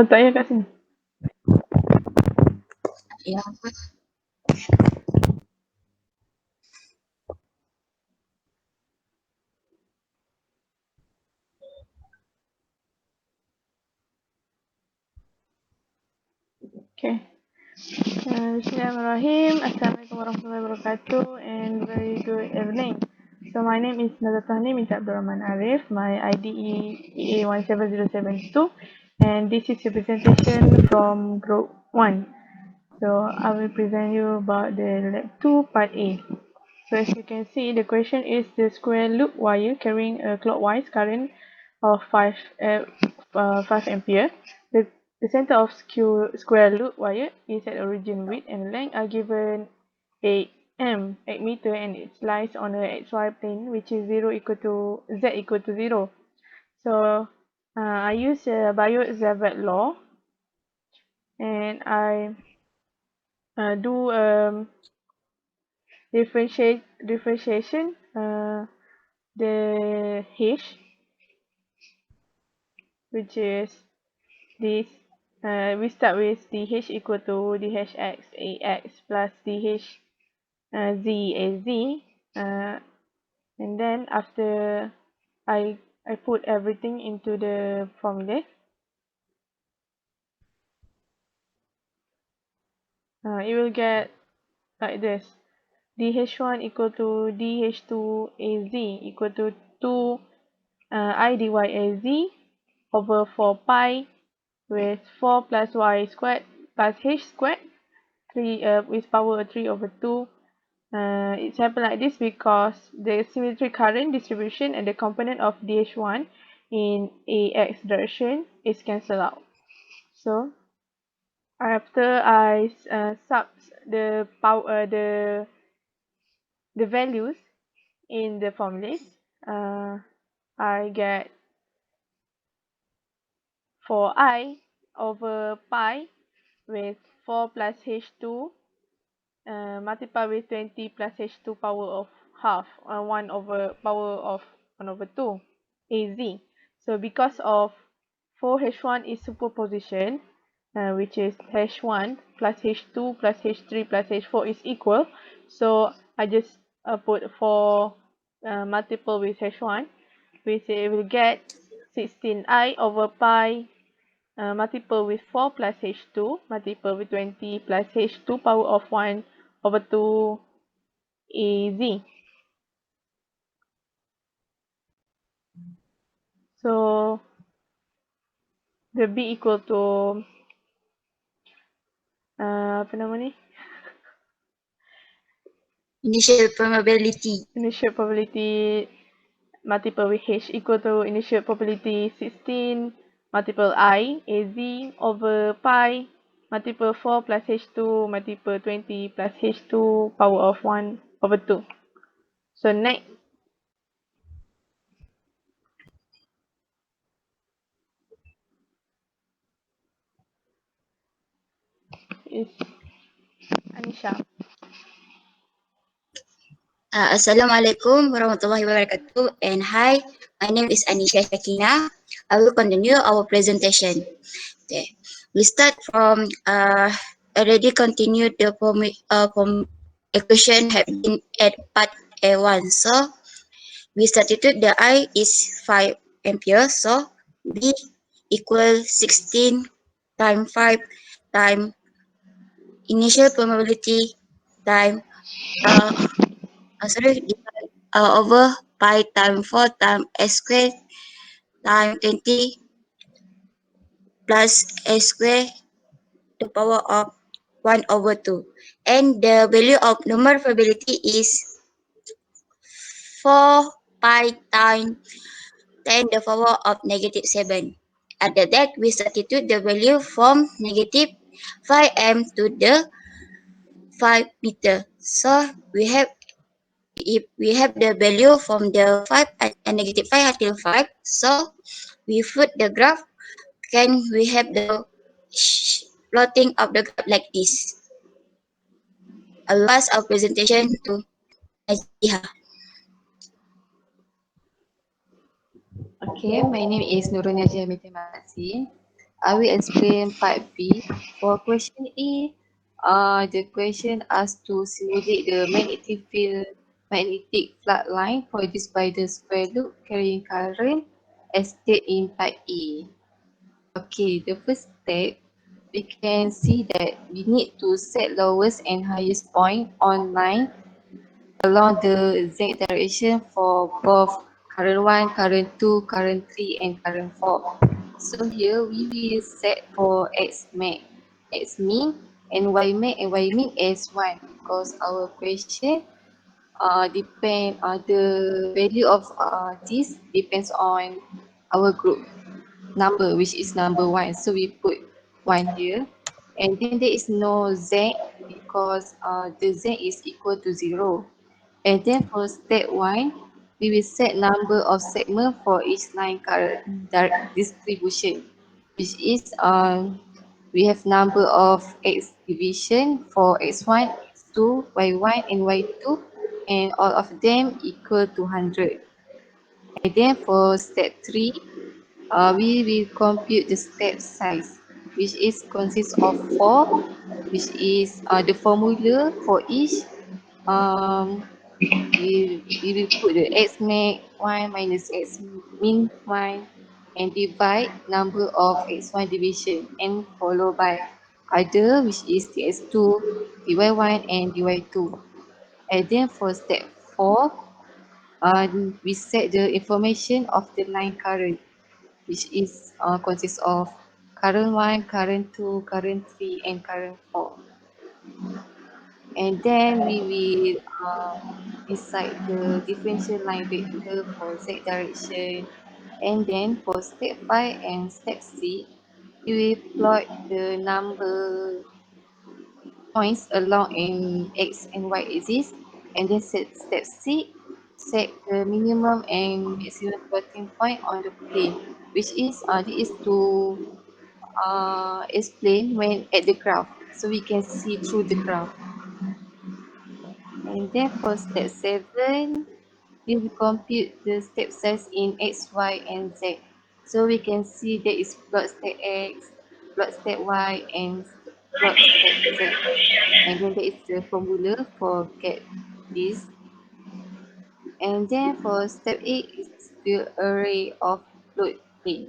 Oh, tak payah kat sini. Ya. Okay. Bismillahirrahmanirrahim. Assalamualaikum warahmatullahi wabarakatuh and very good evening. So my name is NAZATUL binti Abdul Rahman Arif. My ID is EA17072 and this is a presentation from Group 1. So I will present you about the LAB2 Part A. So as you can see, the question is the square loop wire carrying a clockwise current of 5 ampere. The center of square loop wire is at origin width and length are given 8 meter, and it lies on a xy plane which is z equal to 0. So I use Bio-Zavard law, and I do differentiation the h, which is this. We start with dh equal to dhx ax plus dh z az, and then after I put everything into the formula. It will get like this: dh1 equal to dh2 az equal to 2 I dy az over 4 pi with 4 plus y squared plus h squared 3 with power 3 over 2. It's happened like this because the symmetric current distribution and the component of dh1 in ax direction is cancelled out. So after I sub the power the values in the formulas, I get 4i over pi with 4 plus h2 multiplied with 20 plus h2 power of half, 1 over power of 1 over 2 az. So because of 4h1 is superposition, which is h1 plus h2 plus h3 plus h4 is equal, so I just put 4 multiple with h1, which will get 16i over pi multiple with 4 plus h2 multiple with 20 plus h2 power of 1 over 2 az. So the b equal to apa nama ni? Initial probability. Initial probability multiple with h equal to initial probability 16 multiple I az over pi multiple 4 plus h2 multiple 20 plus h2 power of 1 over 2. So next is Anisha. Assalamualaikum warahmatullahi wabarakatuh, and hi, my name is SYAKINAH. I will continue our presentation. Okay. We start from already continued the equation have been at part A1. So we substitute the I is 5 ampere, so B equal 16 times 5 times initial probability time over pi times 4 times s squared times 20 plus s squared to the power of 1 over 2. And the value of normal probability is 4 pi times 10 to the power of negative 7. After that, we substitute the value from negative 5m to the 5 meter. So we have, if we have the value from the 5 and negative 5 until 5, so we put the graph, can we have the plotting of the graph like this. I will pass our presentation to NAJIHAH. Okay, my name is NURUL binti Masih. I will explain part B. For question A, the question asks to simulate the magnetic flood line produced by the square loop carrying current as stated in part A. Okay, the first step, we can see that we need to set lowest and highest point on line along the Z direction for both current 1, current 2, current 3 and current 4. So here we will set for X max, X min and Y max and Y min as 1 because our question depend the value of this depends on our group number which is number 1. So we put 1 here and then there is no Z because the Z is equal to 0. And then for step 1, we will set number of segment for each line current distribution, which is we have number of X division for X1, X2, Y1 and Y2 and all of them equal to 100. And then for step 3, we will compute the step size, which is consists of 4, which is the formula for each we will put the x max 1 minus x min 1 and divide number of x1 division and followed by other which is ds2, dy1 and dy2. And then for step 4, we set the information of the line current which is consists of current 1, current 2, current 3 and current 4. And then we will decide the differential line vector for z direction. And then for step 5 and step 6, we will plot the number points along in x and y axis. And then step 6, set the minimum and maximum plotting point on the plane, which is this is to explain when at the graph, so we can see through the graph. And then for step 7, we will compute the step size in x, y, and z. So we can see there is plot step x, plot step y, and plot step z. And then there is the formula for get this. And then for step 8 is the array of plot plane.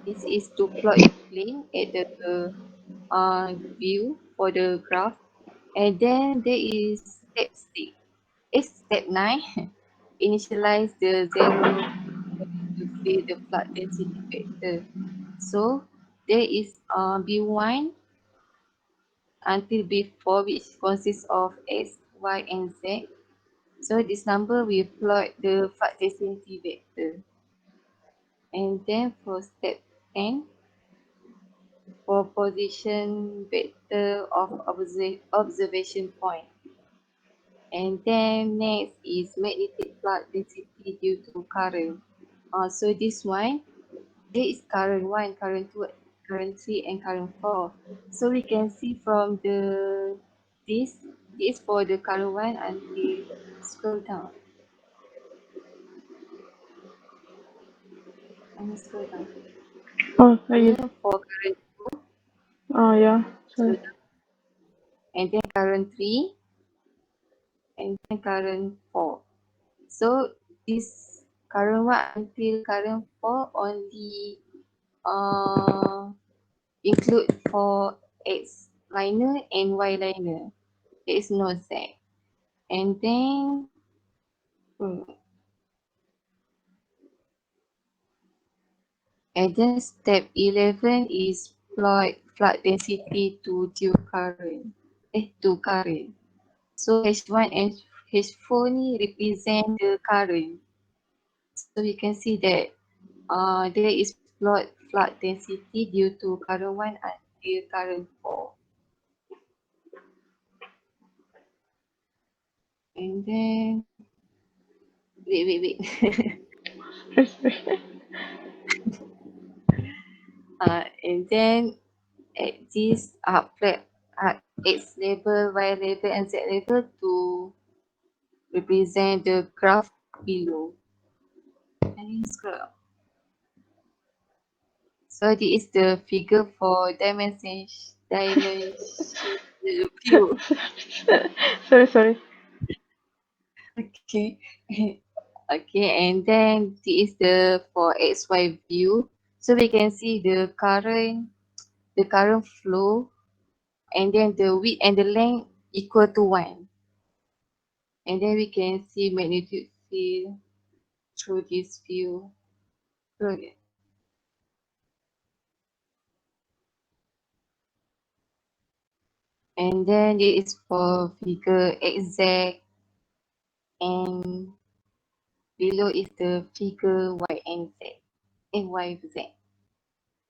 This is to plot the plane at the view for the graph. And then there is step 6. Step 9, initialize the zero to create the flood density vector. So there is B1 until B4, which consists of X, Y, and Z. So this number will plot the flood density vector. And then for step 10, for position vector of observation point. And then next is magnetic flood density due to current. So this one, there is current 1, current 2, current 3, and current 4. So we can see from this for the current 1 until scroll down. Scroll down. Oh, yes. Then for current 2, Oh, yeah. scroll Sorry. down. And then current 3, and then current 4. So this current 1 until current 4 only include for X liner and Y liner. There is no Z. And then step 11 is plot flood density to due current. To current. So H1 and H4 ni represent the current. So we can see that there is plot flood density due to current 1 until current 4. And then wait. And then at this plot X label, Y label, and Z label to represent the graph below. And then scroll up. So this is the figure for dimensional view. Sorry. Okay. Okay, and then this is the for XY view. So we can see the current flow, and then the width and the length equal to 1. And then we can see magnitude field through this view. So, and then it is for figure XZ, and below is the figure Y and Z and YZ.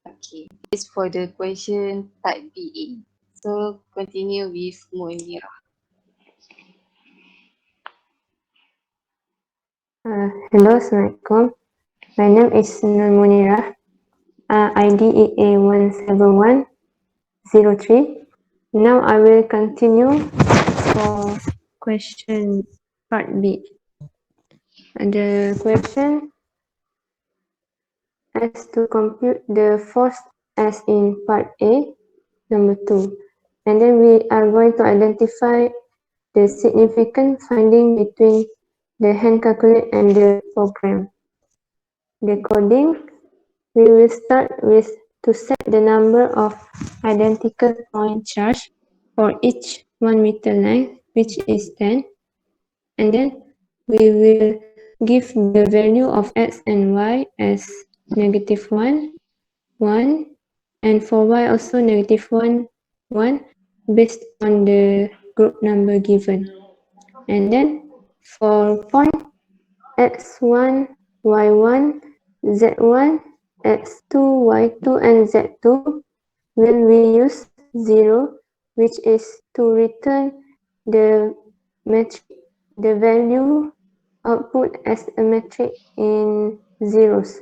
Okay, this is for the question type BA. So continue with Munirah. Hello, Assalamualaikum. My name is MUNIRAH, ID EA17103. Now I will continue for question part B. The question is to compute the force as in part A, number 2. And then we are going to identify the significant finding between the hand calculate and the program. The coding, we will start with to set the number of identical point charge for each 1 meter length, which is 10. And then we will give the value of x and y as -1, 1, and for y also -1, 1, based on the group number given. And then for point x1, y1, z1, x2, y2, and z2, when we use 0, which is to return the metric, the value output as a metric in zeros.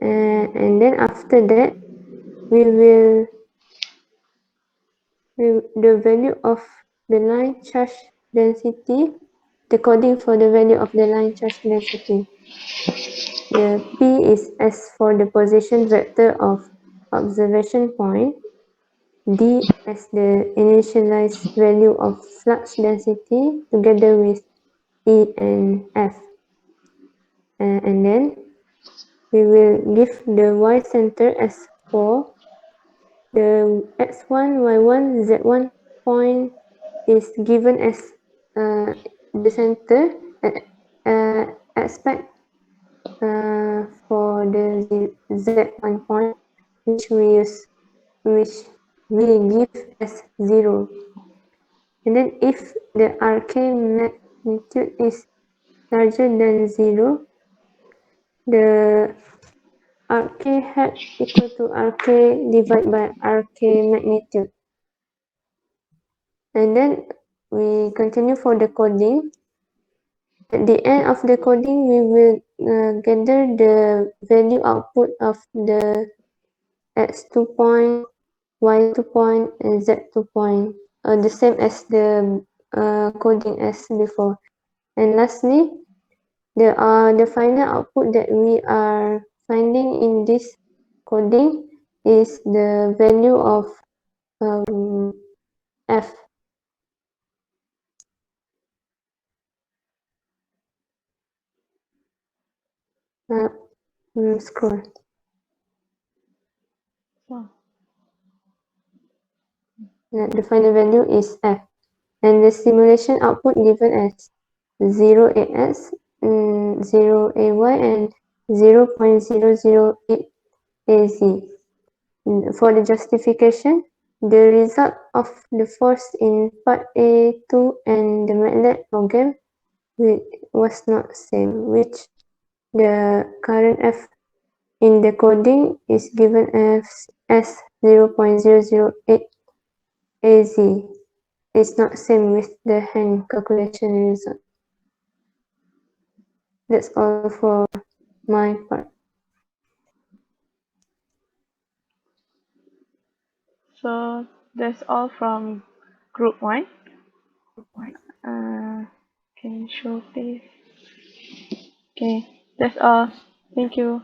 And then after that, we will the value of the line charge density, the coding for the value of the line charge density. The P is as for the position vector of observation point, D as the initialized value of flux density together with E and F. And then we will give the Y center as 4. The X1, Y1, Z1 point is given as the center aspect for the Z1 point, which we give as 0. And then if the RK magnitude is larger than 0, the RK hat equal to RK divided by RK magnitude. And then we continue for the coding. At the end of the coding, we will gather the value output of the x2 point, y2 point, and z2 point, the same as the coding as before. And lastly, the final output that we are finding in this coding is the value of f. Scroll. The final value is f, and the simulation output given as 0 AX, 0 AY, and 0.008 AZ. For the justification, the result of the force in part A2 and the MATLAB program was not same, which the current F in the coding is given as 0.008 AZ. It's not same with the hand calculation result. That's all for my part. So that's all from group 1. Can you show please? Okay, that's all. Thank you.